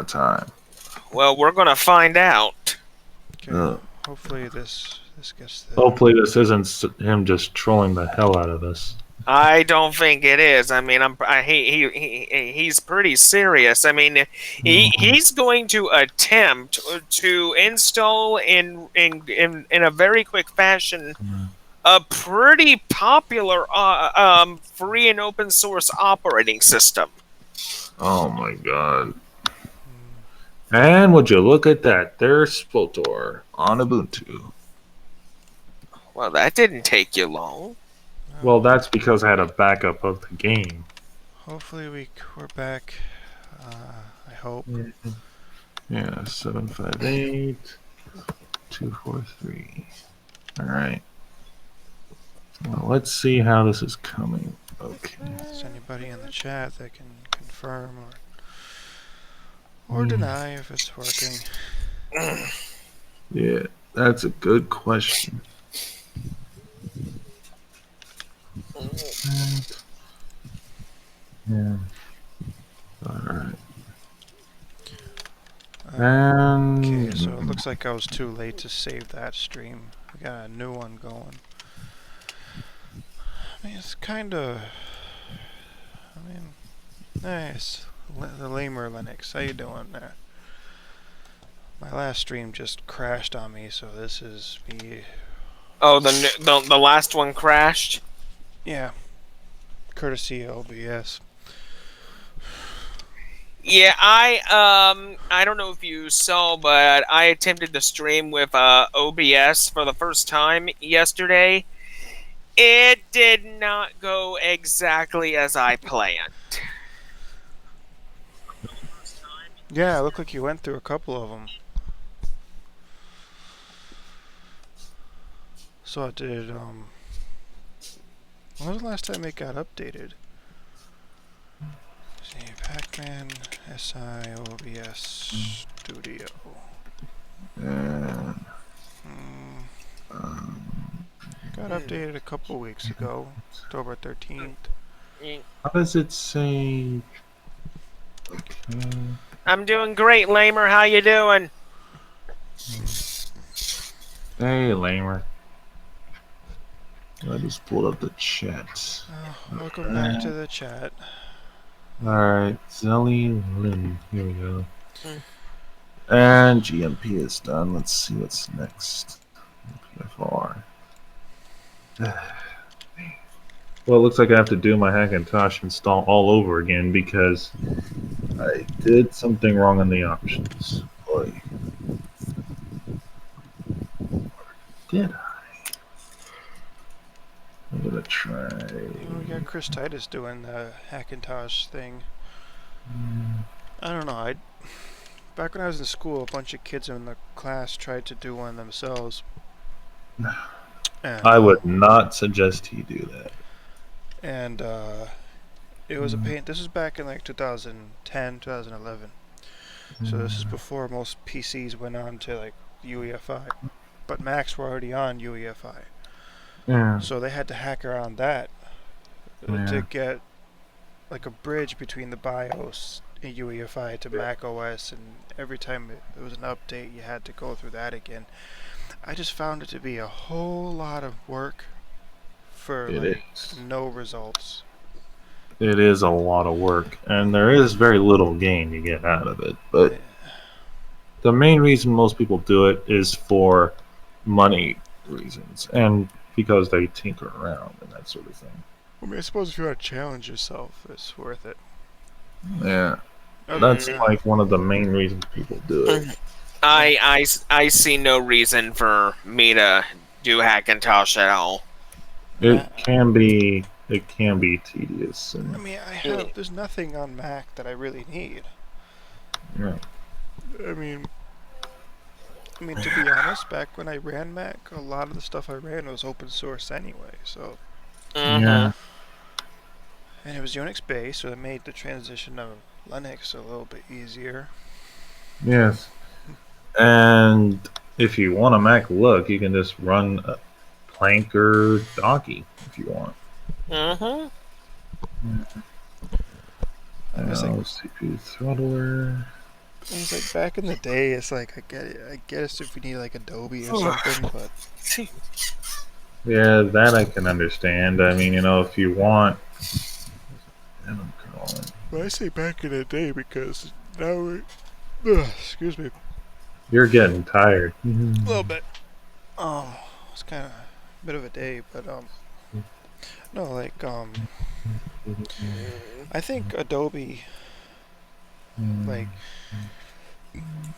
of time. Well, we're gonna find out. Okay. Hopefully this gets the. Hopefully, this isn't him just trolling the hell out of us. I don't think it is. I mean, he's pretty serious. I mean, he's going to attempt to install in a very quick fashion a pretty popular free and open source operating system. Oh my god. And would you look at that? There's SPOTOR on Ubuntu. Well, that didn't take you long. Well, that's because I had a backup of the game. Hopefully we're back. I hope. Yeah, 758 243. Alright. Well, let's see how this is coming. Okay. Is anybody in the chat that can confirm or deny if it's working? Yeah, that's a good question. Yeah. Alright. Okay, so it looks like I was too late to save that stream. We got a new one going. I mean, it's kind of... nice. The Lamer Linux, how you doing there? My last stream just crashed on me, so this is me. Oh, the last one crashed? Yeah. Courtesy OBS. Yeah, I don't know if you saw, but I attempted to stream with OBS for the first time yesterday. It did not go exactly as I planned. Yeah, it looked like you went through a couple of them. So I did, when was the last time it got updated? Let's see, Pac-Man SI OBS Studio. Got updated a couple weeks ago, October 13th. How does it say? Okay. I'm doing great, Lamer. How you doing? Hey, Lamer. I just pulled up the chat. Welcome back to the chat. Alright, Zelly Lynn. Here we go. And GMP is done. Let's see what's next. PFR. Well, it looks like I have to do my Hackintosh install all over again because I did something wrong in the options. Boy. Did I? I'm gonna try. We got Chris Titus doing the Hackintosh thing. I don't know. Back when I was in school, a bunch of kids in the class tried to do one themselves. And, I would not suggest he do that. And it was a pain. This was back in like 2010, 2011. So this is before most PCs went on to like UEFI. But Macs were already on UEFI. Yeah. So they had to hack around that to get like a bridge between the BIOS and UEFI to Mac OS, and every time there was an update you had to go through that again. I just found it to be a whole lot of work for no results. It is a lot of work, and there is very little gain you get out of it. But the main reason most people do it is for money reasons, and because they tinker around and that sort of thing. I mean, I suppose if you want to challenge yourself, it's worth it. Yeah, that's like one of the main reasons people do it. I see no reason for me to do Hackintosh at all. It can be tedious. And I mean, there's nothing on Mac that I really need. Yeah. I mean, to be honest, back when I ran Mac, a lot of the stuff I ran was open source anyway, so. Yeah. And it was Unix based, so it made the transition to Linux a little bit easier. Yes. And if you want a Mac look, you can just run a Plank or Docky if you want. I guess CPU throttler. It's like back in the day. It's like I get it. I guess if you need like Adobe or something, but Yeah, that I can understand. I mean, if you want. And I'm calling. well, I say back in the day because now we. Excuse me. You're getting tired. A little bit. It's kind of a bit of a day, but no, like I think Adobe, like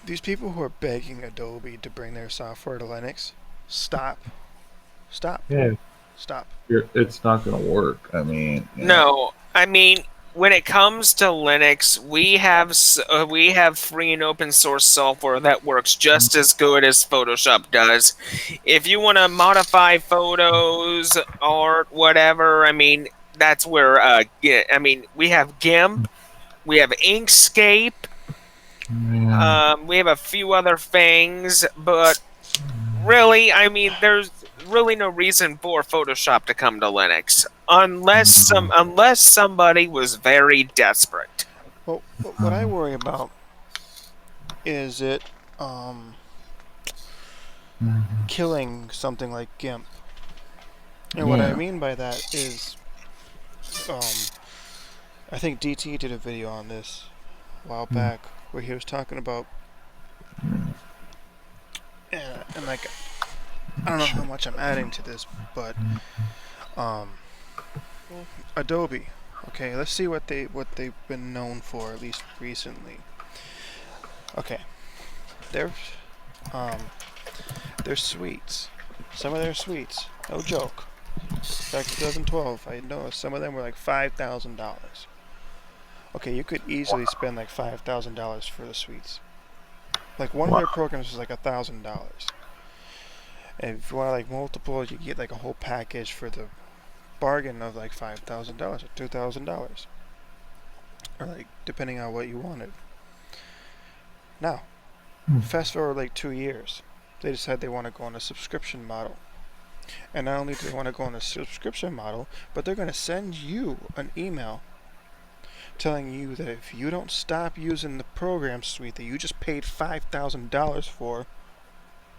these people who are begging Adobe to bring their software to Linux, stop, Yeah, stop. it's not gonna work. I mean, No, I mean, when it comes to Linux, we have free and open source software that works just as good as Photoshop does. If you want to modify photos, art, whatever, I mean, that's where I mean, we have GIMP, we have Inkscape, we have a few other things, but really, I mean, there's really no reason for Photoshop to come to Linux unless somebody was very desperate. Well, what I worry about is it killing something like GIMP. And what I mean by that is, I think DT did a video on this a while back where he was talking about, and like, I don't know how much I'm adding to this, but Adobe. Okay, let's see what they've been known for, at least recently. Okay, their suites, some of their suites, no joke. Back in 2012, I noticed some of them were like $5,000. Okay, you could easily spend like $5,000 for the suites. Like one of their programs was like $1,000. And if you want like multiple, you get like a whole package for the bargain of like $5,000 or $2,000, or like depending on what you wanted. Now, fast forward like 2 years, they decide they want to go on a subscription model. And not only do they want to go on a subscription model, but they're going to send you an email telling you that if you don't stop using the program suite that you just paid $5,000 for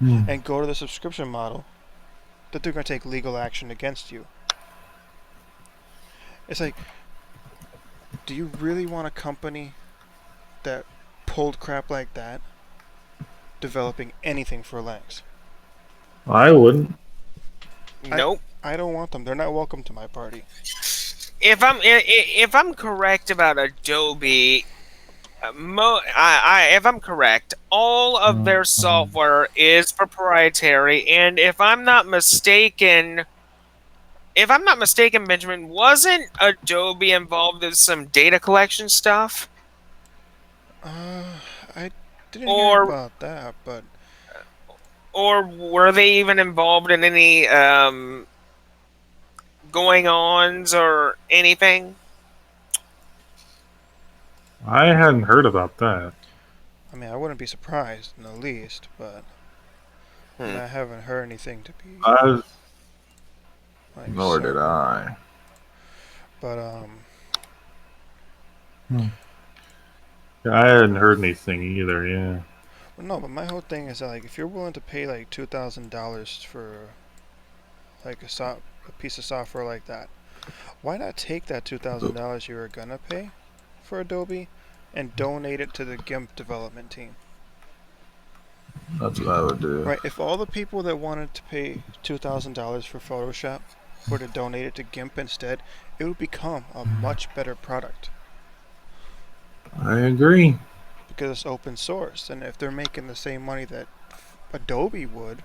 and go to the subscription model, that they're going to take legal action against you. It's like, do you really want a company that pulled crap like that developing anything for Linux? I wouldn't. Nope. I don't want them. They're not welcome to my party. If I'm correct about Adobe, if I'm correct, all of their software is proprietary, and if I'm not mistaken, Benjamin, wasn't Adobe involved in some data collection stuff? I didn't hear about that, but or were they even involved in any going-ons or anything? I hadn't heard about that. I mean, I wouldn't be surprised in the least, but I haven't heard anything to be. Nor did I. But Yeah, I hadn't heard anything either. Yeah. well, no, but my whole thing is that, like, if you're willing to pay like $2,000 for like a piece of software like that, why not take that $2,000 you were gonna pay for Adobe and donate it to the GIMP development team? That's what I would do. Right. If all the people that wanted to pay $2,000 for Photoshop were to donate it to GIMP instead, it would become a much better product. I agree. Because it's open source, and if they're making the same money that Adobe would,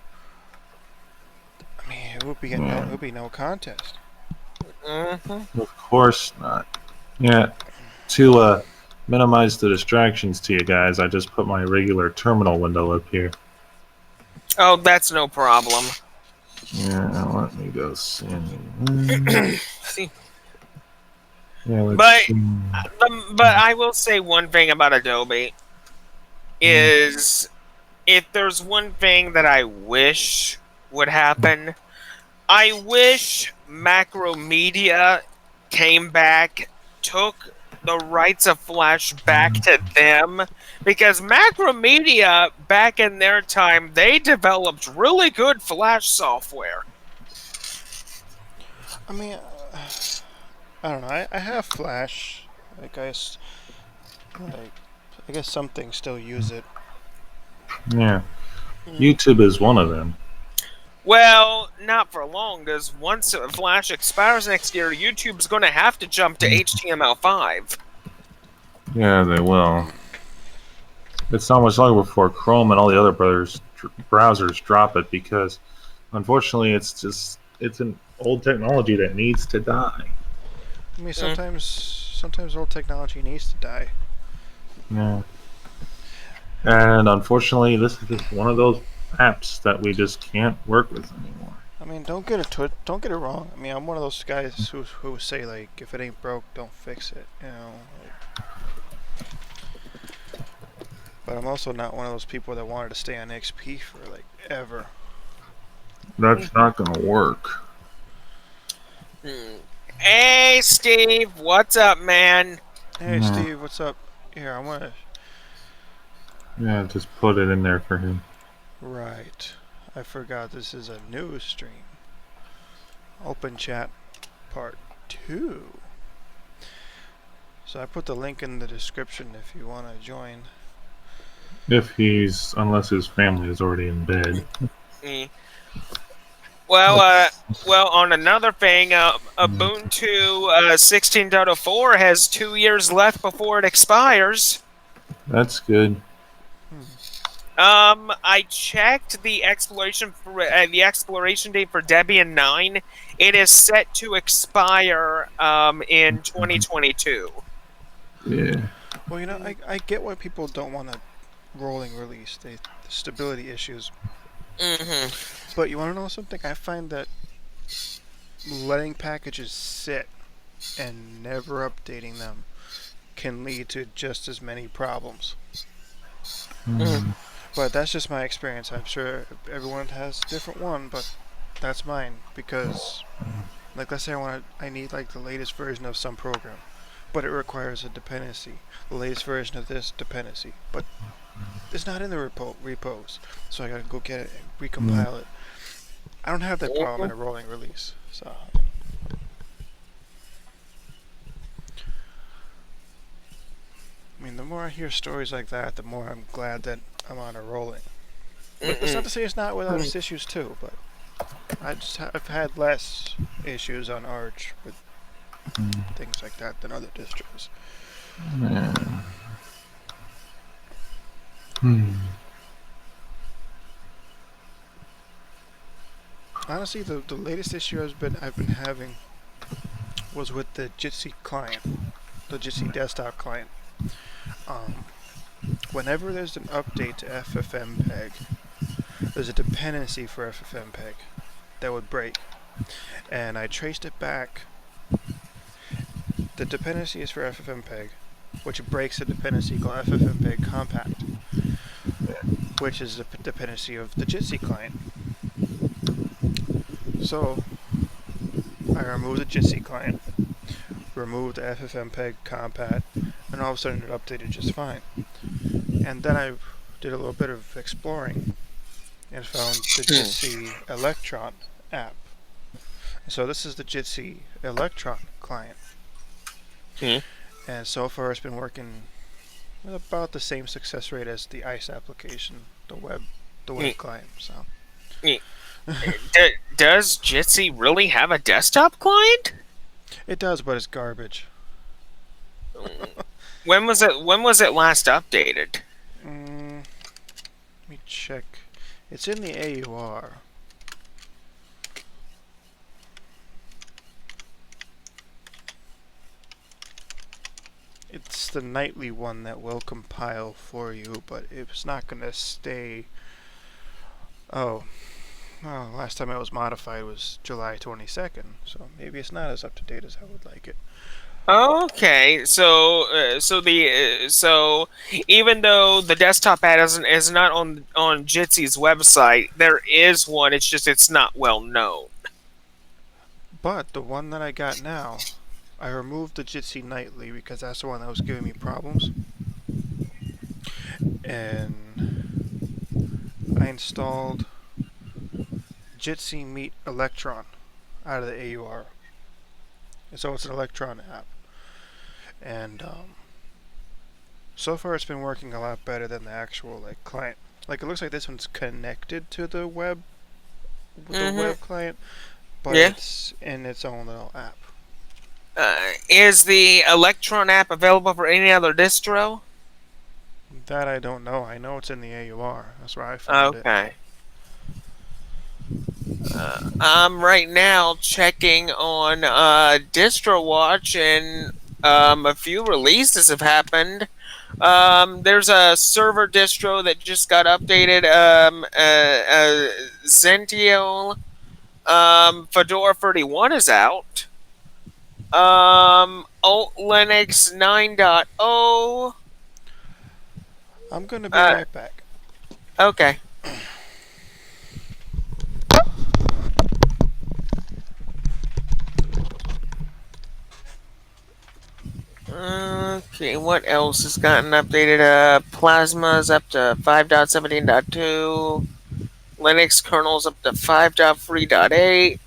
I mean, it would be no contest. Of course not. Yeah. To minimize the distractions to you guys, I just put my regular terminal window up here. Oh, that's no problem. Yeah, let me go see. See. Yeah, But I will say one thing about Adobe is if there's one thing that I wish would happen, I wish Macromedia came back, took the rights of Flash back to them, Because Macromedia, back in their time, they developed really good Flash software. I mean, I don't know. I have Flash. Like like I guess some things still use it. Yeah. YouTube is one of them. Well, not for long, because once Flash expires next year, YouTube's going to have to jump to HTML5. Yeah, they will. It's not much longer before Chrome and all the other browsers drop it because, unfortunately, it's an old technology that needs to die. I mean, sometimes old technology needs to die. Yeah. And unfortunately, this is just one of those apps that we just can't work with anymore. I mean, don't get it wrong. I mean, I'm one of those guys who say like, if it ain't broke, don't fix it. You know. But I'm also not one of those people that wanted to stay on XP for like ever. That's not gonna work. Hey, Steve, what's up, man? Hey, Yeah. Steve, what's up? Here, I want to. Yeah, just put it in there for him. Right. I forgot this is a news stream. Open chat part 2. So I put the link in the description if you want to join. Unless his family is already in bed. Well, on another thing, Ubuntu 16.04 has 2 years left before it expires. That's good. I checked the exploration date for Debian 9. It is set to expire in 2022. Yeah. Well, you know, I get why people don't want a rolling release. The stability issues. But you want to know something? I find that letting packages sit and never updating them can lead to just as many problems. But that's just my experience. I'm sure everyone has a different one, but that's mine because, like, let's say I need like the latest version of some program, but it requires a dependency. The latest version of this dependency, but it's not in the repos, so I gotta go get it and recompile it. I don't have that problem in a rolling release, so. I mean, the more I hear stories like that, the more I'm glad that I'm on a rolling. But that's not to say it's not without its issues too, but I've had less issues on Arch with things like that than other distros. Yeah. Honestly, the latest issue I've been having was with the Jitsi client, the Jitsi desktop client. Whenever there's an update to FFmpeg, there's a dependency for FFmpeg that would break, and I traced it back. The dependency is for FFmpeg, which breaks a dependency called FFmpeg compact, which is the dependency of the Jitsi client. So I removed the Jitsi client, removed the FFmpeg compact, and all of a sudden it updated just fine. And then I did a little bit of exploring and found the Jitsi Electron app. So this is the Jitsi Electron client. And so far it's been working with about the same success rate as the ICE application, the web client. So. Does Jitsi really have a desktop client? It does, but it's garbage. When was it last updated? Let me check. It's in the AUR. It's the nightly one that will compile for you, but it's not going to stay. Oh, well, last time it was modified was July 22nd, so maybe it's not as up to date as I would like it. Okay, so even though the desktop ad is not on Jitsi's website, there is one. It's just it's not well known. But the one that I got now, I removed the Jitsi Nightly because that's the one that was giving me problems. and I installed Jitsi Meet Electron out of the AUR. And so it's an Electron app. And so far it's been working a lot better than the actual like client. Like it looks like this one's connected to the web with the web client, but Yeah. it's in its own little app. Is the Electron app available for any other distro? That I don't know. I know it's in the AUR. That's where I found it. Okay. I'm right now checking on DistroWatch, and a few releases have happened. There's a server distro that just got updated. Zential. Fedora 31 is out. Alt Linux 9.0. I'm gonna be right back. Okay. Okay, what else has gotten updated? Plasma's up to 5.17.2. Linux kernel's up to 5.3.8.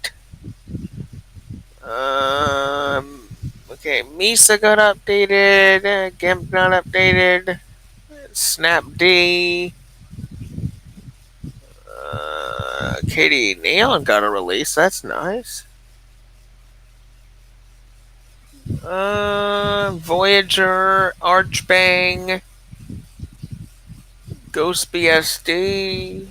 Okay, Mesa got updated. GIMP got updated. Snapd. Katie Neon got a release. That's nice. Voyager, Archbang, GhostBSD.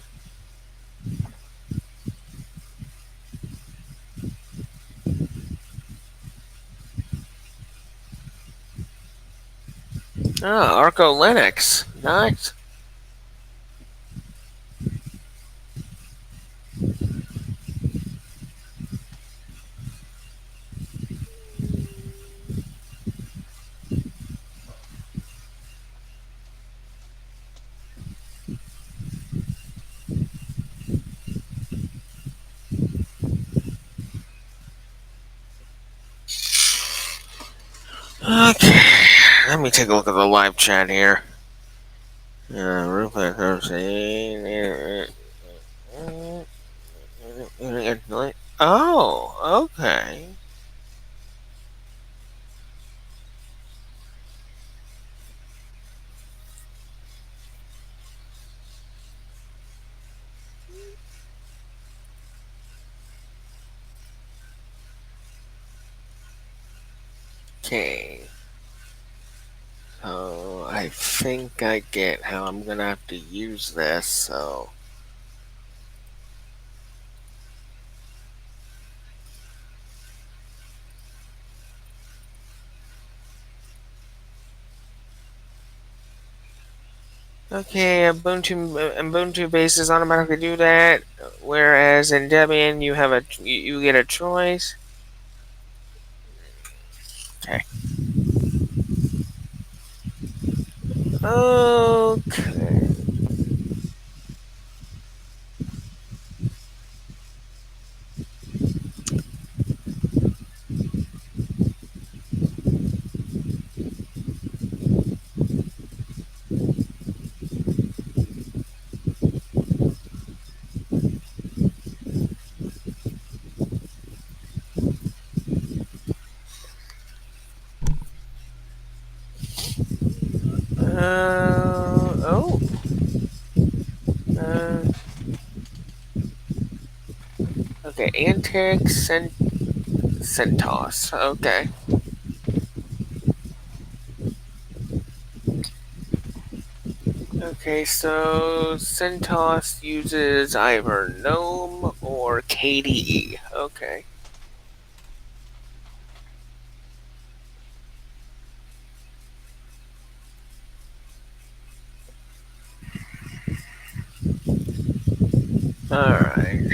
Arco Linux. Nice. Okay, let me take a look at the live chat here. Oh, okay. Okay. So I think I get how I'm gonna have to use this, so. Okay, Ubuntu bases automatically do that, whereas in Debian you get a choice. Okay. Okay. Oh. Okay, Antic CentOS. Okay. Okay, so CentOS uses either GNOME or KDE. Okay. Alright.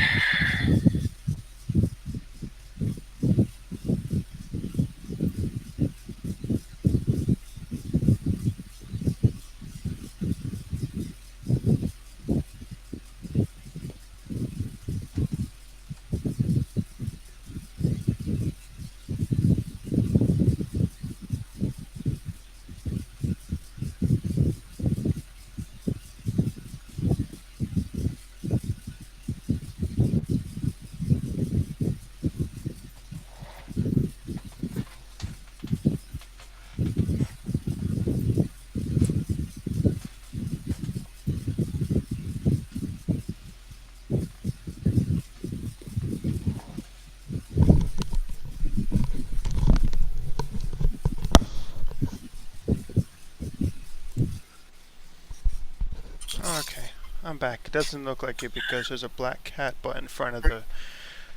Okay, I'm back. It doesn't look like it because there's a black cat butt in front of the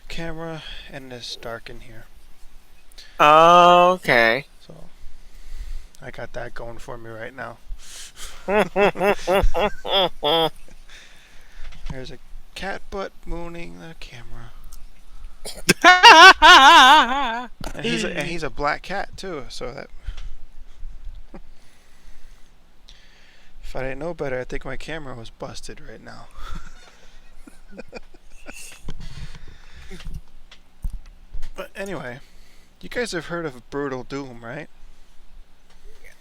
camera and it's dark in here. Okay. So I got that going for me right now. There's a cat butt mooning the camera. And he's a black cat too, so that if I didn't know better, I think my camera was busted right now. But anyway, you guys have heard of Brutal Doom, right?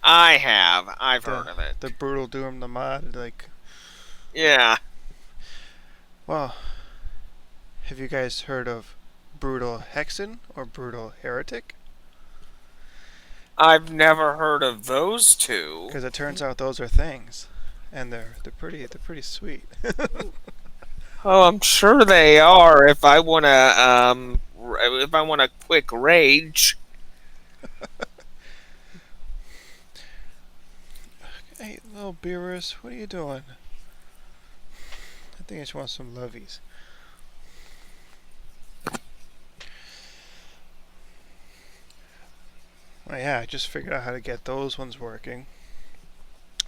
I have. I've heard of it. The Brutal Doom, the mod, like, Yeah. well, have you guys heard of Brutal Hexen or Brutal Heretic? I've never heard of those two. Because it turns out those are things, and they're pretty sweet. Oh, I'm sure they are. If I want a quick rage. Hey, little Beerus, what are you doing? I think I just want some lovies. Well, yeah, I just figured out how to get those ones working.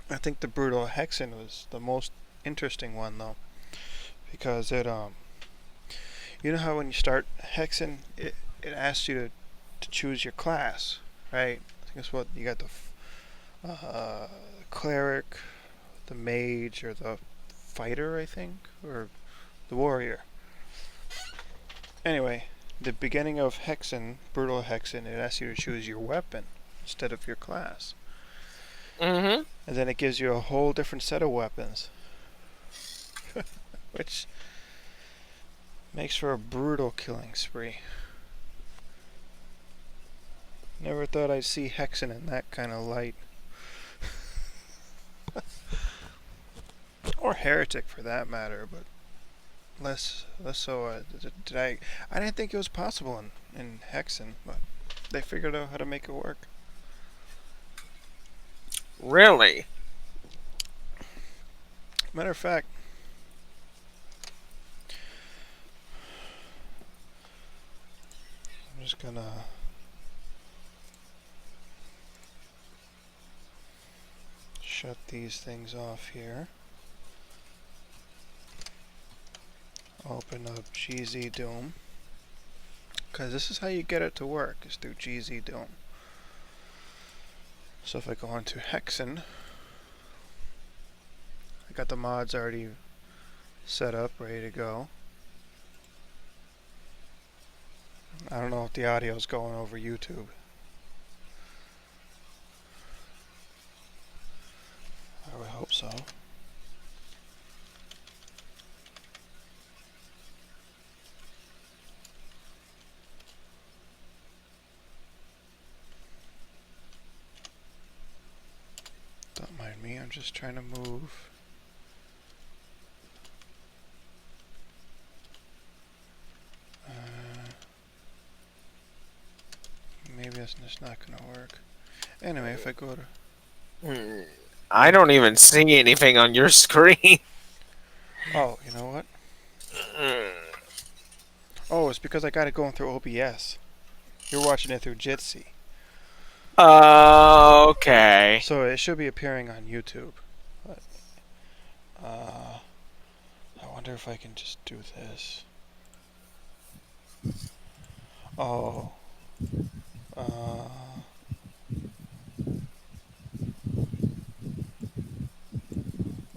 I think the Brutal Hexen was the most interesting one though, because it you know how when you start Hexen, it asks you to choose your class, right? I think that's what you got, the cleric, the mage, or the fighter, I think, or the warrior. Anyway, the beginning of Hexen, Brutal Hexen, it asks you to choose your weapon instead of your class. Mm-hmm. And then it gives you a whole different set of weapons. Which makes for a brutal killing spree. Never thought I'd see Hexen in that kind of light. Or Heretic for that matter, but less so. I didn't think it was possible in Hexen, but they figured out how to make it work. Really? Matter of fact, I'm just gonna shut these things off here. Open up GZ Doom, because this is how you get it to work, is through GZ Doom. So if I go into Hexen, I got the mods already set up, ready to go. I don't know if the audio is going over YouTube. I would hope so. Don't mind me, I'm just trying to move. Maybe that's just not gonna work. Anyway, if I go to... I don't even see anything on your screen. Oh, you know what? Oh, it's because I got it going through OBS. You're watching it through Jitsi. Okay. So it should be appearing on YouTube. But, I wonder if I can just do this. Oh.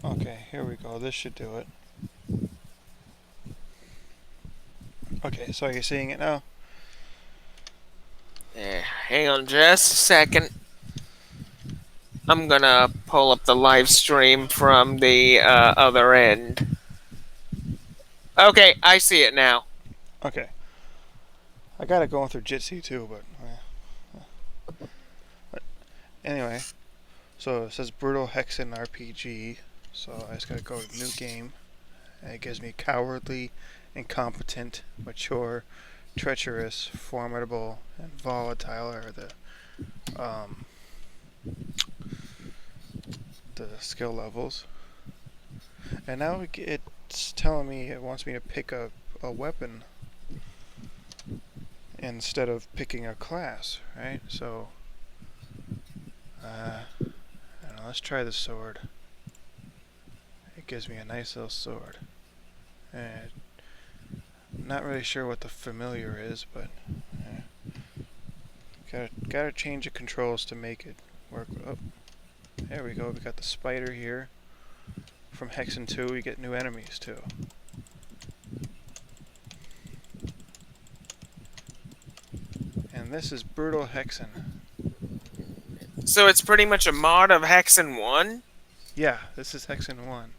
Okay, here we go. This should do it. Okay, so you're seeing it now? Yeah, hang on just a second. I'm gonna pull up the live stream from the other end. Okay, I see it now. Okay. I got it going through Jitsi too, but anyway. So it says Brutal Hexen RPG. So I just gotta go to new game. And it gives me cowardly, incompetent, mature, treacherous, formidable, and volatile are the skill levels. And now it's telling me it wants me to pick a weapon instead of picking a class, right? So, I don't know, let's try the sword. It gives me a nice little sword. And not really sure what the familiar is, but gotta change the controls to make it work. Oh, there we go. We got the spider here. From Hexen 2, we get new enemies too. And this is Brutal Hexen. So it's pretty much a mod of Hexen 1? Yeah, this is Hexen 1.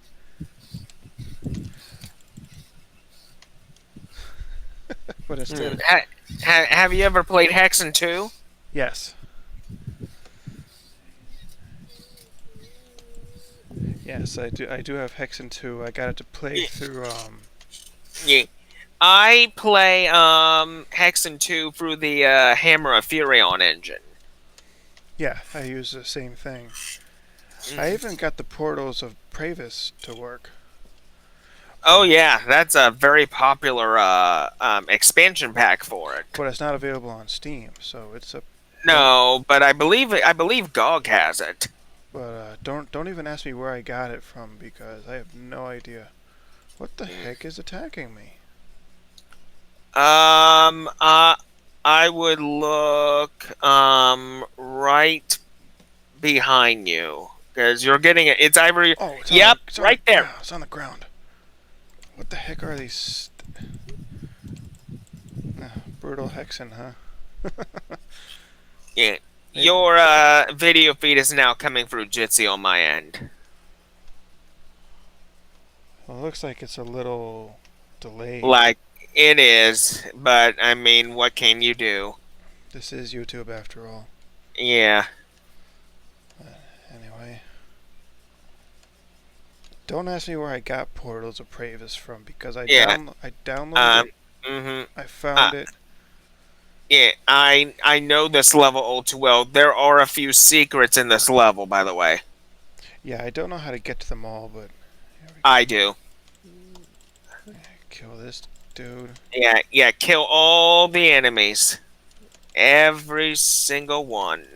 But instead, Have you ever played Hexen 2? yes. Yes, I do have Hexen 2. I got it to play through Yeah. I play Hexen 2 through the Hammer of Furion engine. yeah, I use the same thing. I even got the Portals of Pravis to work. Oh yeah, that's a very popular expansion pack for it. But it's not available on Steam, so it's a No, but I believe GOG has it. but don't even ask me where I got it from because I have no idea. What the heck is attacking me? I would look right behind you because you're getting it. It's either Oh, it's yep, it's right the, there. yeah, it's on the ground. What the heck are these? Brutal Hexen, huh? Yeah. Your video feed is now coming through Jitsi on my end. Well, it looks like it's a little delayed. Like it is, but I mean, what can you do? This is YouTube after all. Yeah. Anyway. Don't ask me where I got Portals of Pravis from because I downloaded it. Mm-hmm. I found it. Yeah, I know this level all too well. There are a few secrets in this level, by the way. Yeah, I don't know how to get to them all, but here we go. I do. Kill this dude. Yeah, kill all the enemies. Every single one.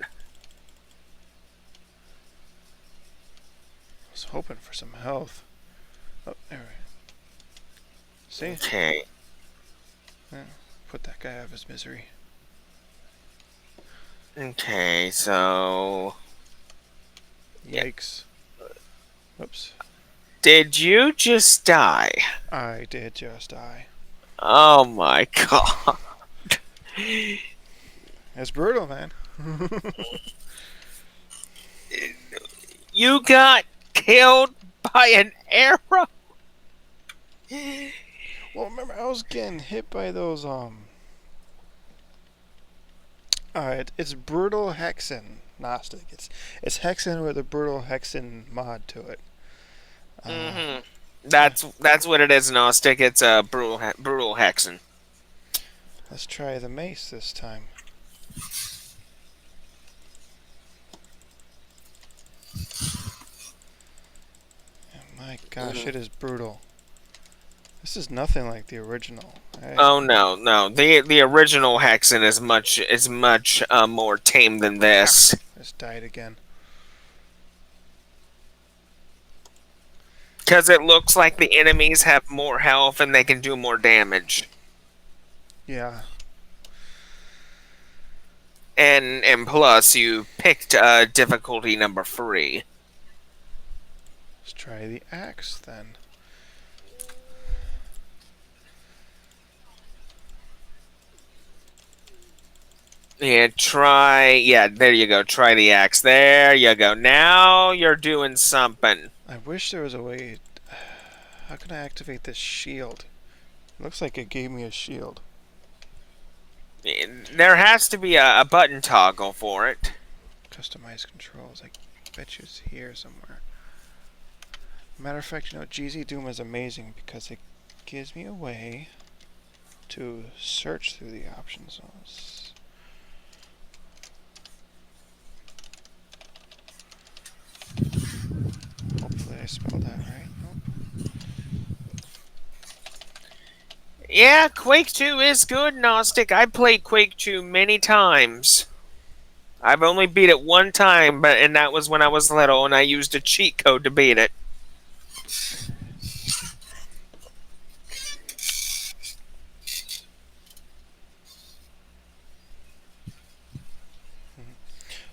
I was hoping for some health. Oh, there we go. See? Okay. Put that guy out of his misery. Okay, so Yeah. Yikes. Oops. did you just die? I did just die. Oh my god. It's brutal, man. You got killed by an arrow? Well, remember, I was getting hit by those, it's Brutal Hexen, Gnostic. It's Hexen with a Brutal Hexen mod to it. Mm-hmm. That's what it is, Gnostic. It's a brutal Hexen. Let's try the mace this time. Oh my gosh, it is brutal. This is nothing like the original. Oh no. The original Hexen is much more tame than this. Just died again. Because it looks like the enemies have more health and they can do more damage. Yeah. And plus, you picked difficulty number 3. Let's try the axe then. Yeah, there you go. Try the axe. There you go. Now you're doing something. I wish there was a way. How can I activate this shield? It looks like it gave me a shield. There has to be a button toggle for it. Customize controls. I bet you it's here somewhere. Matter of fact, GZ Doom is amazing because it gives me a way to search through the options. Hopefully I spelled that right. Nope. Yeah, Quake 2 is good, Gnostic. I played Quake 2 many times. I've only beat it one time, and that was when I was little, and I used a cheat code to beat it.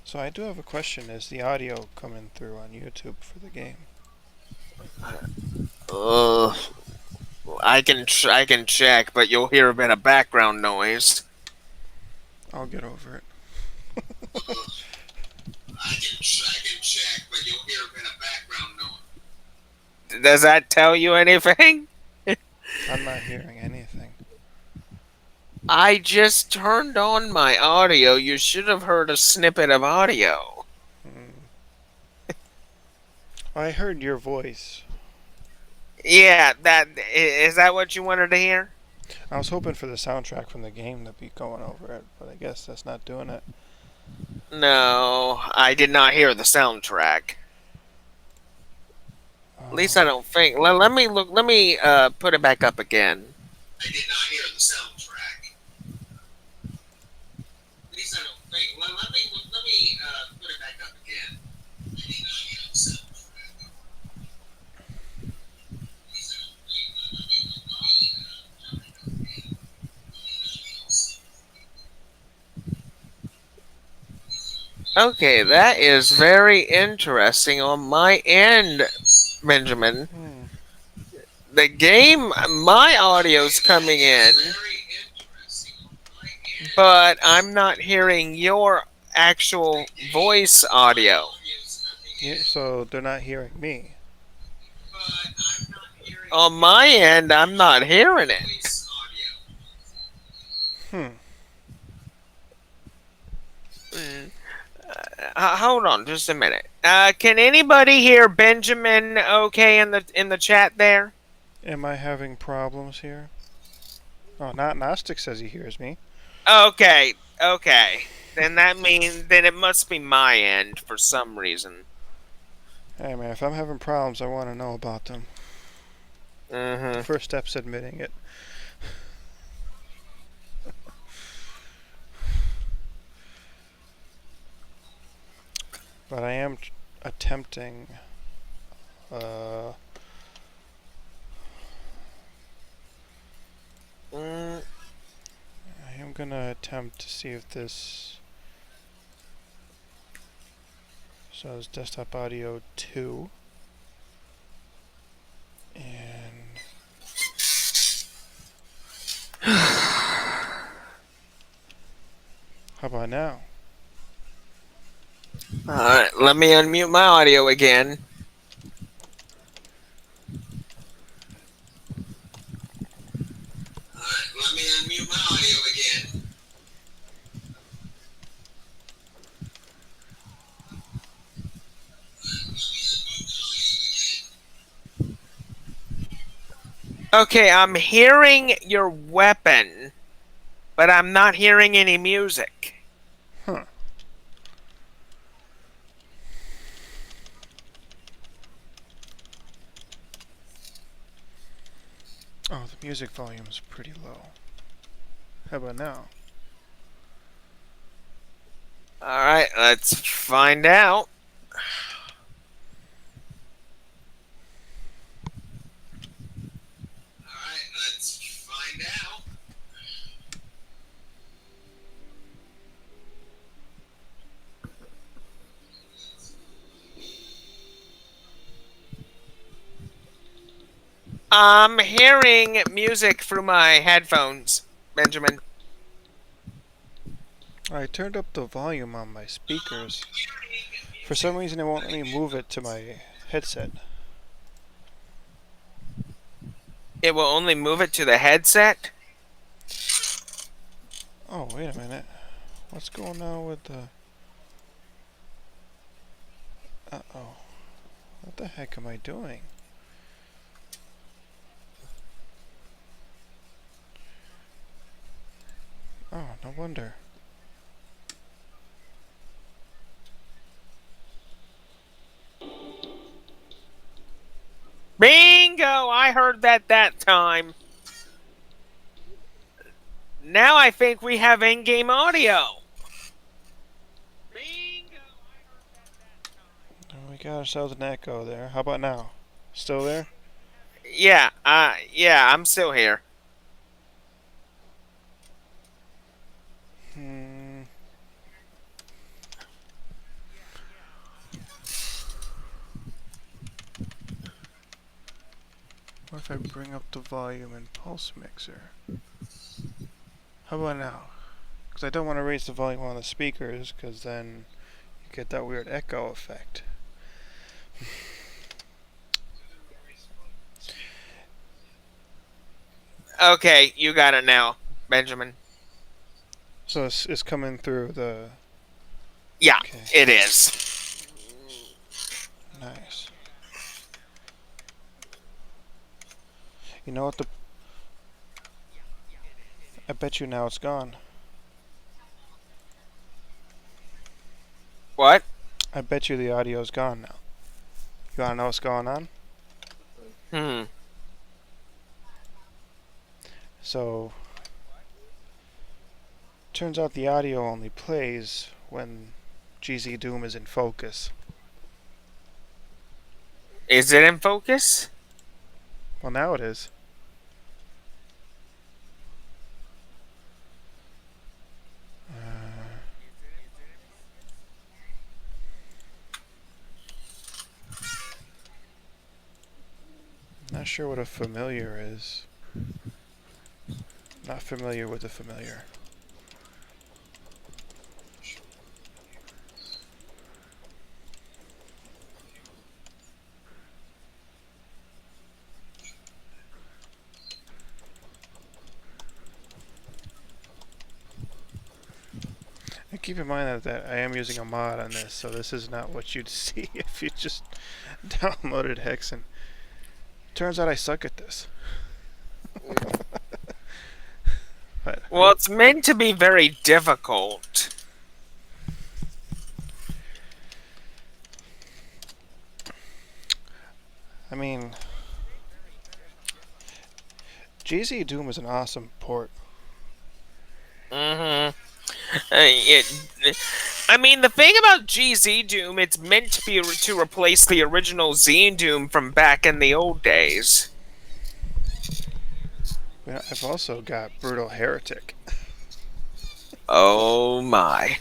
So I do have a question. Is the audio coming through on YouTube for the game? Ugh. I can check, but you'll hear a bit of background noise. I'll get over it. I can check, but you'll hear a bit of background noise. Does that tell you anything? I'm not hearing anything. I just turned on my audio. You should have heard a snippet of audio. I heard your voice. Yeah, is that what you wanted to hear? I was hoping for the soundtrack from the game to be going over it, but I guess that's not doing it. No, I did not hear the soundtrack. At least I don't think. Let me look. Let me put it back up again. I did not hear the soundtrack. At least I don't think. Let me put it back up again. I did not hear the soundtrack. Okay, that is very interesting on my end, Benjamin. The game, my audio's coming in, but I'm not hearing your actual voice audio. Yeah, so they're not hearing me. On my end, I'm not hearing it. Hold on, just a minute. Can anybody hear Benjamin? Okay, in the chat there. Am I having problems here? Oh, not Gnostic says he hears me. Okay. Then then it must be my end for some reason. Hey man, if I'm having problems, I want to know about them. The first step's admitting it. But I am attempting I am gonna attempt to see if this says desktop audio 2 and how about now? Alright, let me unmute my audio again. Alright, let me unmute my audio again. Okay, I'm hearing your weapon, but I'm not hearing any music. Huh. Oh, the music volume is pretty low. How about now? Alright, let's find out. Alright, let's find out. I'm hearing music through my headphones, Benjamin. I turned up the volume on my speakers. For some reason it won't let me move it to my headset. It will only move it to the headset? Oh, wait a minute. What's going on with the... Uh-oh. What the heck am I doing? Oh, no wonder. Bingo! I heard that time. Now I think we have in-game audio. We got ourselves an echo there. How about now? Still there? Yeah, I'm still here. Hmm. What if I bring up the volume in Pulse Mixer? How about now? Because I don't want to raise the volume on the speakers, because then you get that weird echo effect. Okay, you got it now, Benjamin. So it's coming through the... Yeah, Okay. it is. Nice. You know what the... I bet you now it's gone. What? I bet you the audio's gone now. You wanna know what's going on? Hmm. So... Turns out the audio only plays when GZ Doom is in focus. Is it in focus? Well, now it is. Not sure what a familiar is. Not familiar with a familiar. And keep in mind that I am using a mod on this, so this is not what you'd see if you just downloaded Hexen. Turns out I suck at this. But Well, it's meant to be very difficult. I mean, GZ Doom is an awesome port. Mm-hmm. I mean, the thing about GZ Doom, it's meant to be to replace the original Zine Doom from back in the old days. But I've also got Brutal Heretic. Oh my.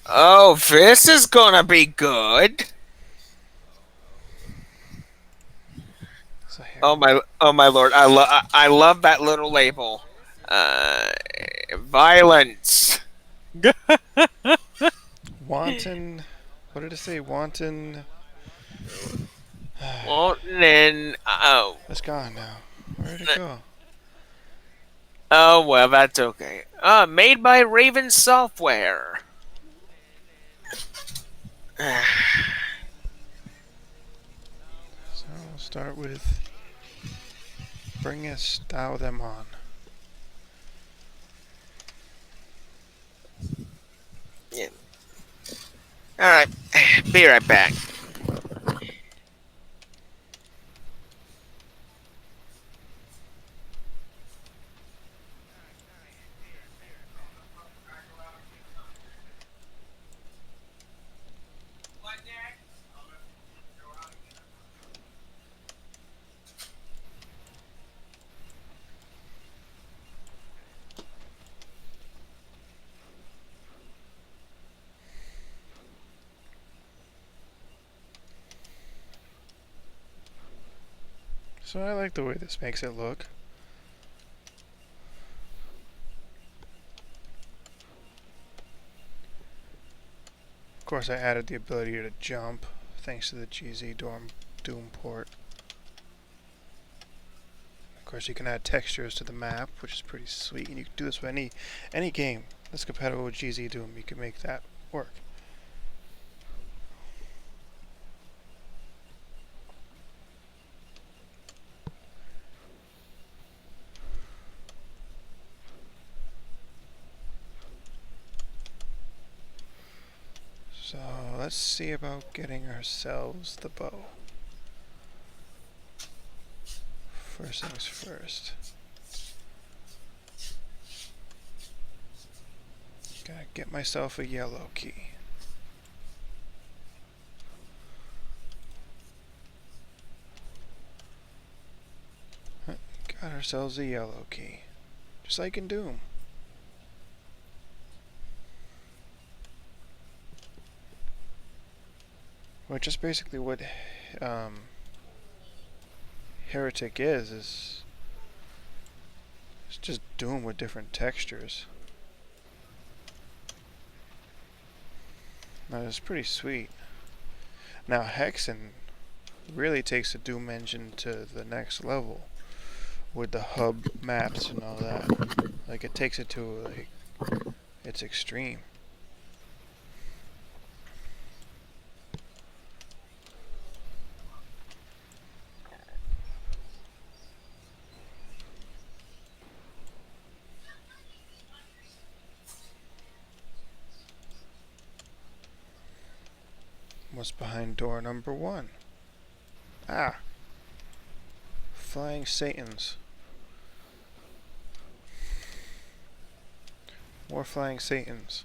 Oh, this is gonna be good. So here. Oh my lord! I love that little label. Violence. Wanton. What did it say? Wanton. Well, then, oh, It's gone now. Where did it go? oh well, that's okay. Made by Raven Software. So we'll start with Bring Us Thou Them On. Yeah. All right, be right back. So I like the way this makes it look. Of course, I added the ability to jump thanks to the GZ Doom port. Of course, you can add textures to the map, which is pretty sweet, and you can do this with any game that's compatible with GZ Doom. You can make that work. So let's see about getting ourselves the bow. First things first. Gotta get myself a yellow key. Got ourselves a yellow key. Just like in Doom. Which is basically what Heretic is it's just Doom with different textures. Now it's pretty sweet. Now Hexen really takes the Doom engine to the next level with the hub maps and all that. Like it takes it to like its extreme. What's behind door number 1? Ah! Flying Satans. More flying Satans.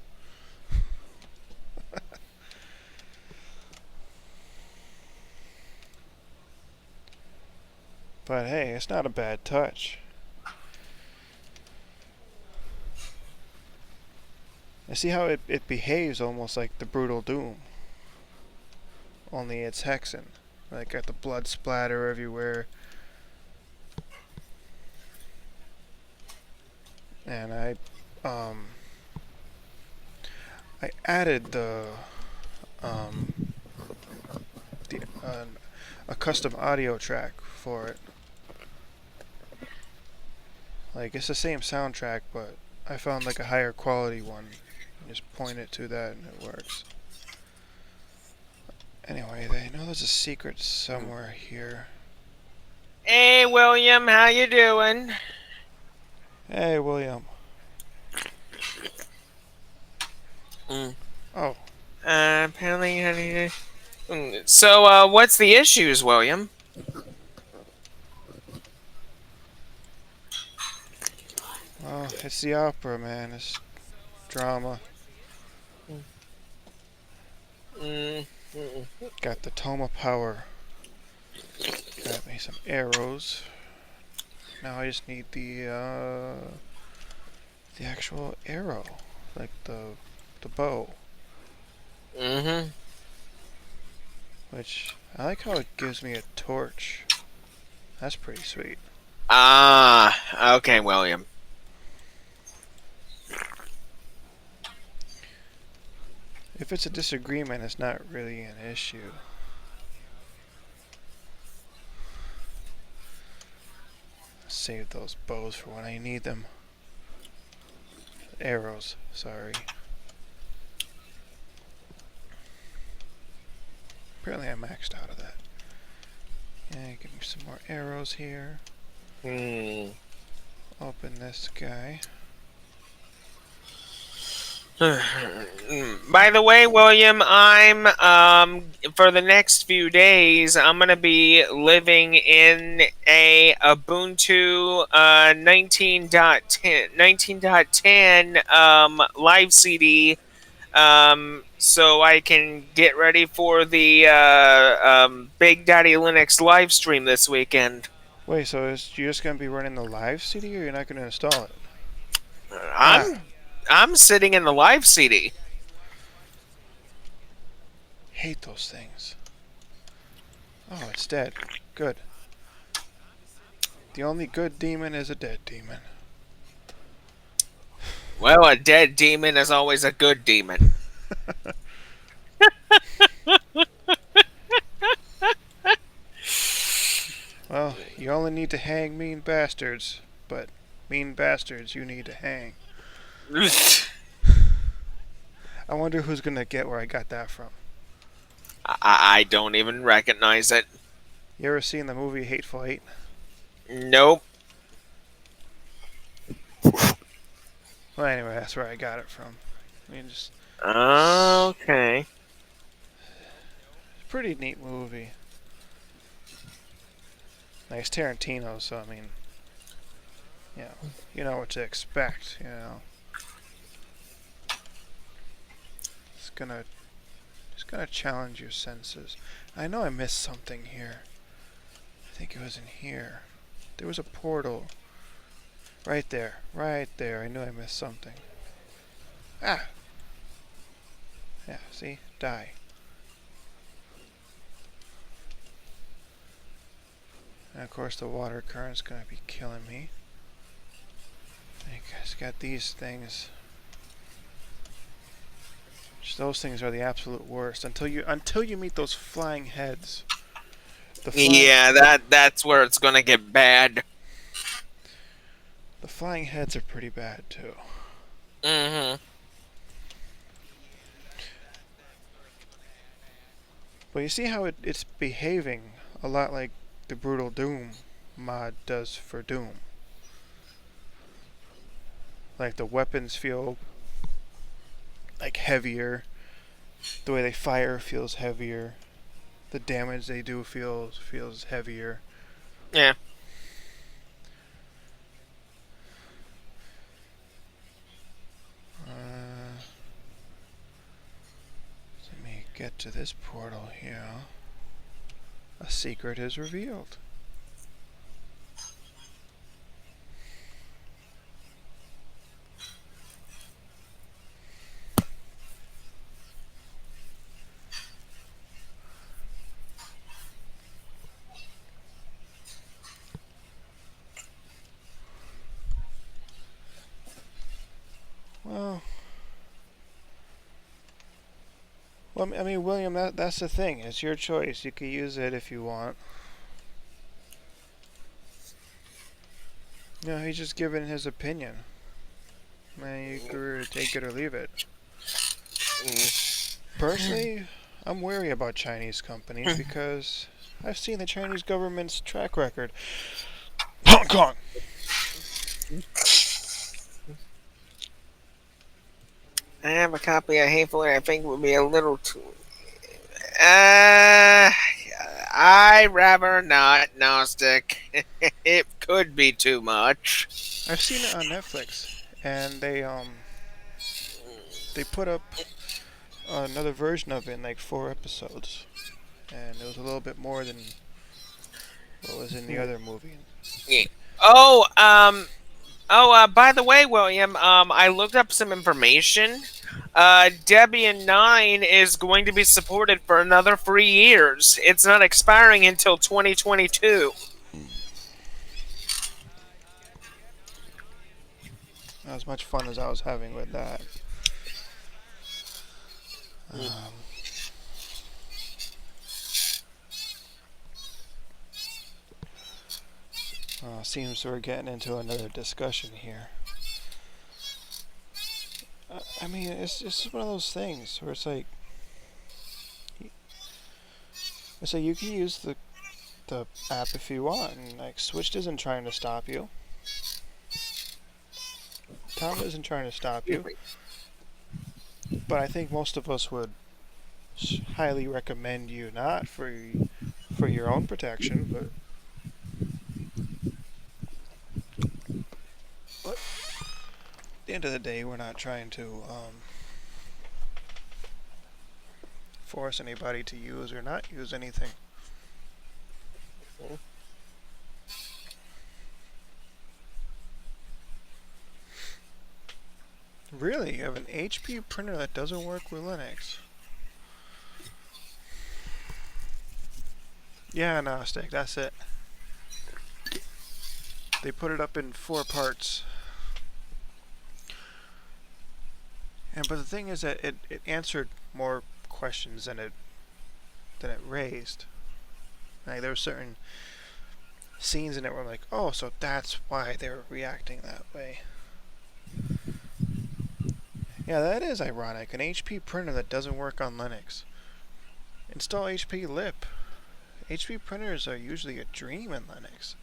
But hey, it's not a bad touch. I see how it behaves almost like the Brutal Doom. Only it's Hexen. Like got the blood splatter everywhere. And I added a custom audio track for it. Like it's the same soundtrack, but I found like a higher quality one. You just point it to that and it works. Anyway, they know there's a secret somewhere here. Hey, William, how you doing? Hey, William. Oh. Apparently, so, what's the issues, William? Well, it's the opera, man. It's drama. Got the Tome of Power. Got me some arrows. Now I just need the actual arrow, like the bow. Which I like how it gives me a torch. That's pretty sweet. Ah, okay, William. If it's a disagreement, it's not really an issue. Save those bows for when I need them. Arrows, sorry. Apparently I maxed out of that. Yeah, give me some more arrows here. Open this guy. By the way, William, I'm for the next few days, I'm gonna be living in a Ubuntu 19.10 live CD, so I can get ready for the Big Daddy Linux live stream this weekend. Wait, so you're just gonna be running the live CD, or you're not gonna install it? I'm sitting in the live CD. Hate those things. Oh, it's dead. Good. The only good demon is a dead demon. Well, a dead demon is always a good demon. Well, you only need to hang mean bastards, but mean bastards you need to hang. I wonder who's gonna get where I got that from. I don't even recognize it. You ever seen the movie Hateful Eight? Nope. Well, anyway, that's where I got it from. I mean, just Okay. pretty neat movie. Like, it's Tarantino, so I mean, you know what to expect. It's gonna challenge your senses. I know I missed something here. I think it was in here. There was a portal. Right there. Right there. I knew I missed something. Ah! Yeah, see? Die. And of course the water current's gonna be killing me. And you guys got these things. Those things are the absolute worst until you meet those flying heads. Yeah, that's where it's gonna get bad. The flying heads are pretty bad too. Mm-hmm. But you see how it's behaving a lot like the Brutal Doom mod does for Doom. Like the weapons feel like heavier. The way they fire feels heavier. The damage they do feels heavier. Yeah. Let me get to this portal here. A secret is revealed. Well, I mean, William, that's the thing. It's your choice. You can use it if you want. He's just giving his opinion. Man, you can take it or leave it. Personally, I'm wary about Chinese companies because I've seen the Chinese government's track record. Hong Kong! I have a copy of Hateful Eight. I think would be a little too. I rather not, Gnostic. It could be too much. I've seen it on Netflix, and they put up another version of it in like 4 episodes, and it was a little bit more than what was in the other movie. Yeah. By the way, William, I looked up some information. Debian 9 is going to be supported for another 3 years. It's not expiring until 2022. As much fun as I was having with that. Seems we're getting into another discussion here. I mean, it's just one of those things where it's like you can use the app if you want, and like Switch isn't trying to stop you. Tom isn't trying to stop you. But I think most of us would highly recommend you not for your own protection, but at the end of the day, we're not trying to force anybody to use or not use anything. Really? You have an HP printer that doesn't work with Linux? Yeah, Gnostic, that's it. They put it up in 4 parts. But the thing is that it answered more questions than it raised. Like, there were certain scenes in it where I'm like, oh, so that's why they were reacting that way. Yeah, that is ironic. An HP printer that doesn't work on Linux. Install HP Lip. HP printers are usually a dream in Linux.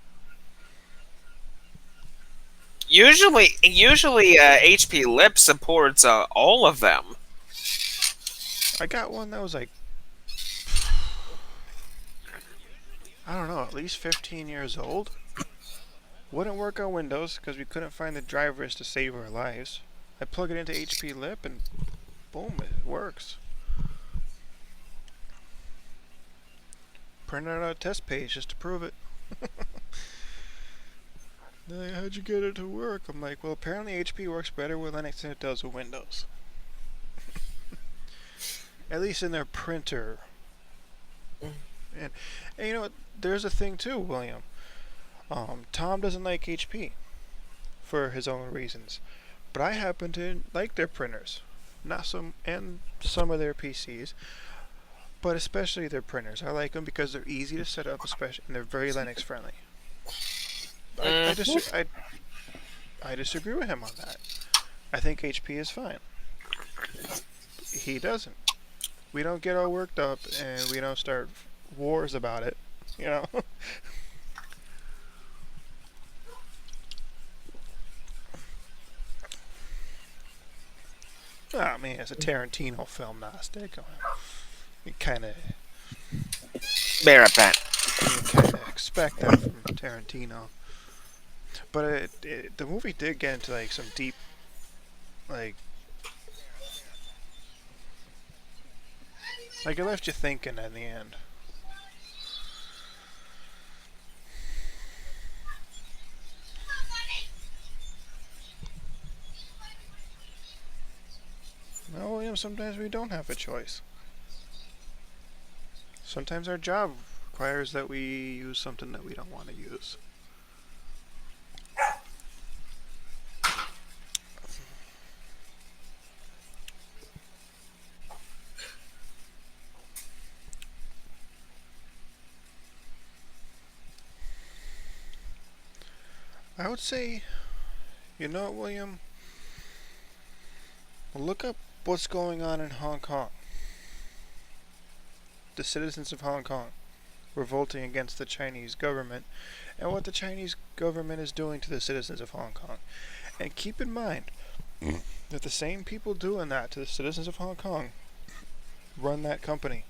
Usually, HP Lip supports all of them. I got one that was like, I don't know, at least 15 years old. Wouldn't work on Windows because we couldn't find the drivers to save our lives. I plug it into HP Lip and boom, it works. Print out a test page just to prove it. They're like, how'd you get it to work? I'm like, well, apparently HP works better with Linux than it does with Windows. At least in their printer. And you know what? There's a thing too, William. Tom doesn't like HP for his own reasons, but I happen to like their printers, and some of their PCs, but especially their printers. I like them because they're easy to set up, especially, and they're very Linux friendly. I disagree with him on that. I think HP is fine. He doesn't. We don't get all worked up and we don't start wars about it, you know. Oh man, it's a Tarantino film, Gnostic. You kind of expect that from Tarantino. But the movie did get into like some deep, like it left you thinking in the end. Well, William, sometimes we don't have a choice. Sometimes our job requires that we use something that we don't want to use. I would say, you know what, William? Look up what's going on in Hong Kong. The citizens of Hong Kong revolting against the Chinese government and what the Chinese government is doing to the citizens of Hong Kong. And keep in mind that the same people doing that to the citizens of Hong Kong run that company.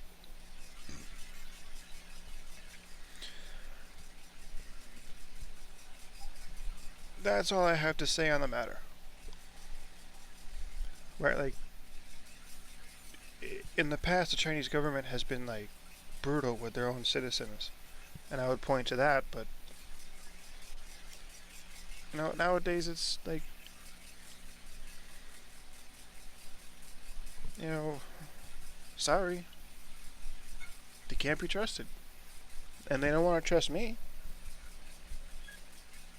That's all I have to say on the matter. Right, like, in the past, the Chinese government has been, like, brutal with their own citizens. And I would point to that, but, you know, nowadays it's, like, you know, sorry. They can't be trusted. And they don't want to trust me.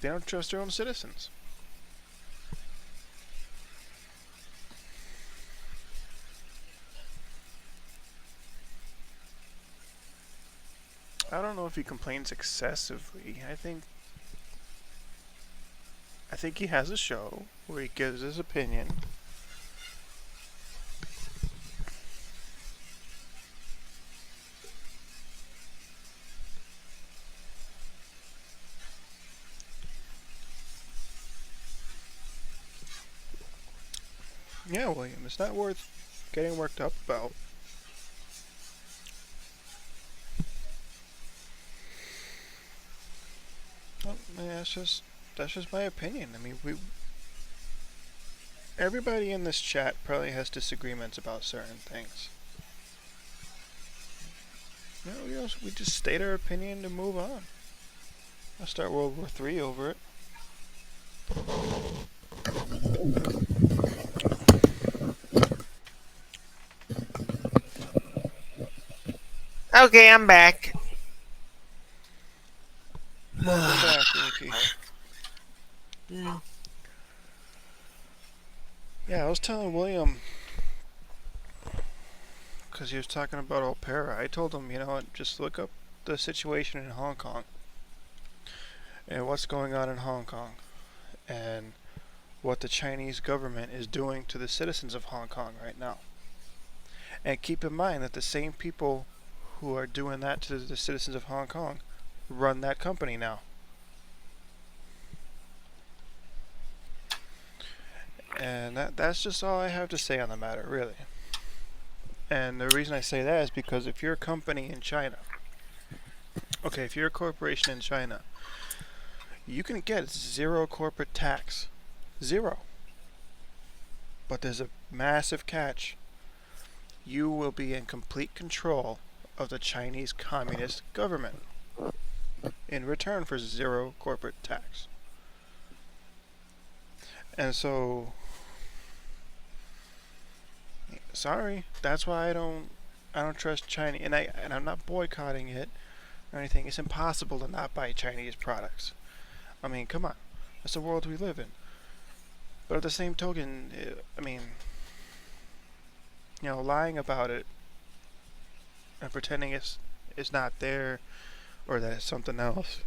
They don't trust their own citizens. I don't know if he complains excessively. I think he has a show where he gives his opinion. Yeah, William, it's not worth getting worked up about. Well, yeah, that's just my opinion. I mean, everybody in this chat probably has disagreements about certain things. You know, we just state our opinion to move on. I'll start World War III over it. Okay, I'm back. Welcome back, Ricky. Yeah, I was telling William, because he was talking about Opera, I told him, you know what, just look up the situation in Hong Kong and what's going on in Hong Kong and what the Chinese government is doing to the citizens of Hong Kong right now. And keep in mind that the same people who are doing that to the citizens of Hong Kong run that company now. And that's just all I have to say on the matter, really. And the reason I say that is because if you're a company in China Okay, if you're a corporation in China, you can get zero corporate tax. Zero. But there's a massive catch. You will be in complete control of the Chinese Communist government in return for zero corporate tax. And so, sorry, that's why I don't trust China, and I'm not boycotting it or anything. It's impossible to not buy Chinese products. I mean, come on, that's the world we live in. But at the same token, I mean, lying about it and pretending it's not there or that it's something else,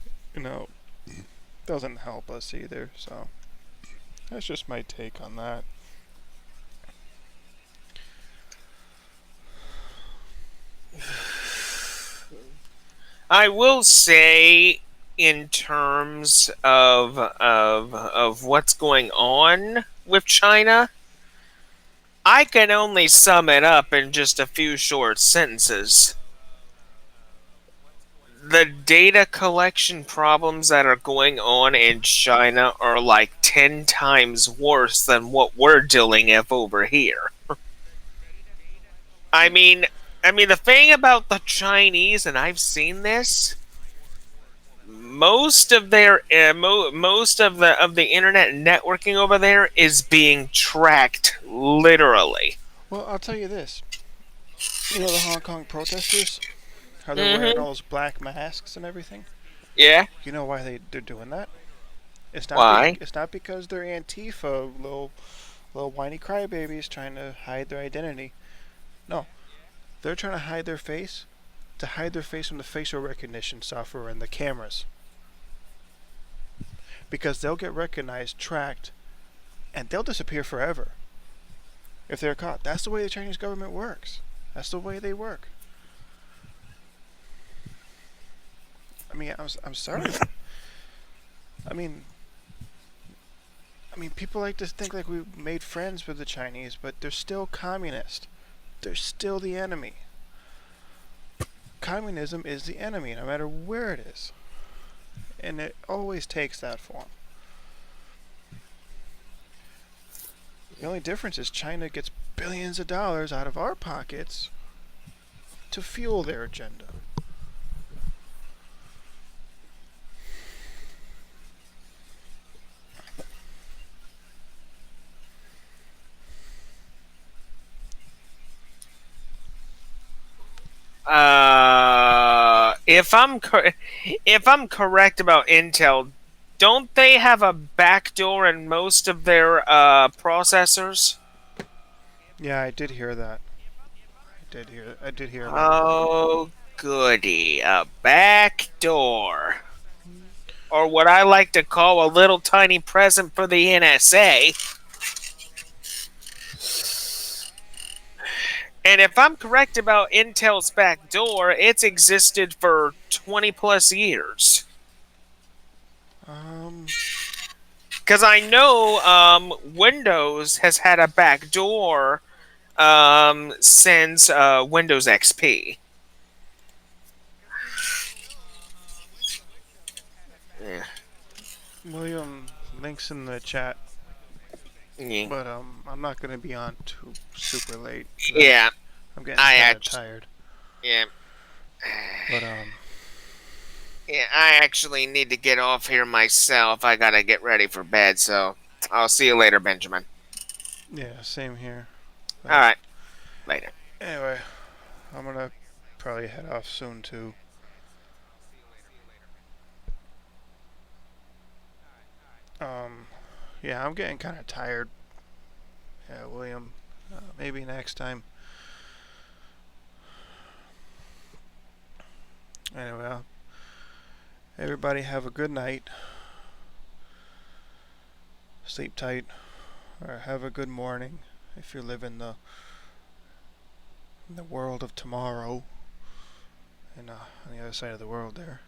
doesn't help us either. So that's just my take on that. I will say, in terms of what's going on with China, I can only sum it up in just a few short sentences. The data collection problems that are going on in China are like 10 times worse than what we're dealing with over here. I mean, the thing about the Chinese, and I've seen this, most of their most of the internet networking over there is being tracked literally. Well, I'll tell you this. The Hong Kong protesters, how they're wearing all those black masks and everything. Yeah. You know why they're doing that? Why? It's not because they're Antifa, little whiny crybabies trying to hide their identity. No, they're trying to hide their face, from the facial recognition software and the cameras. Because they'll get recognized, tracked, and they'll disappear forever if they're caught. That's the way the Chinese government works. That's the way they work. I mean, I'm sorry. I mean, people like to think like we made friends with the Chinese, but they're still communist. They're still the enemy. Communism is the enemy, no matter where it is. And it always takes that form. The only difference is China gets billions of dollars out of our pockets to fuel their agenda. If I'm correct about Intel, don't they have a backdoor in most of their processors? Yeah, I did hear that. I did hear about that. Oh, goody, a backdoor, or what I like to call a little tiny present for the NSA. And if I'm correct about Intel's backdoor, it's existed for 20 plus years. Because I know Windows has had a backdoor since Windows XP. Yeah. William, links in the chat. Yeah. But I'm not gonna be on too super late. Yeah. I'm getting kind of tired. Yeah. But yeah, I actually need to get off here myself. I gotta get ready for bed, so I'll see you later, Benjamin. Yeah, same here. All right. Later. Anyway, I'm gonna probably head off soon too. Yeah, I'm getting kind of tired. Yeah, William, maybe next time. Anyway, everybody have a good night. Sleep tight, or have a good morning if you live in the world of tomorrow, and on the other side of the world there.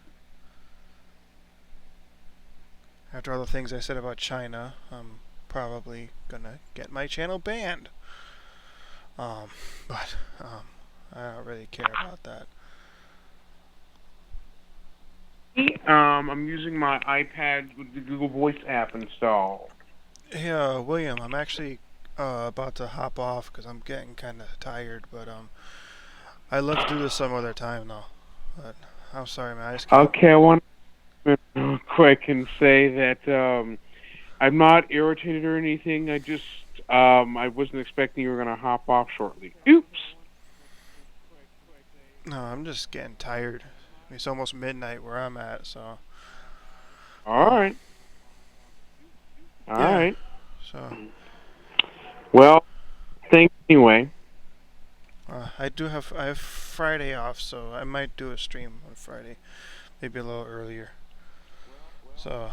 After all the things I said about China, I'm probably gonna get my channel banned. But I don't really care about that. I'm using my iPad with the Google Voice app installed. Hey, William, I'm actually about to hop off because I'm getting kind of tired, but I'd love to do this some other time though. But I'm sorry, man. I just can't. Okay, I want to real quick and say that I'm not irritated or anything. I wasn't expecting you were going to hop off shortly. Oops. No, I'm just getting tired. It's almost midnight where I'm at, so. All right. All Yeah. right. So Well, thanks anyway. I have Friday off, so I might do a stream on Friday, maybe a little earlier. So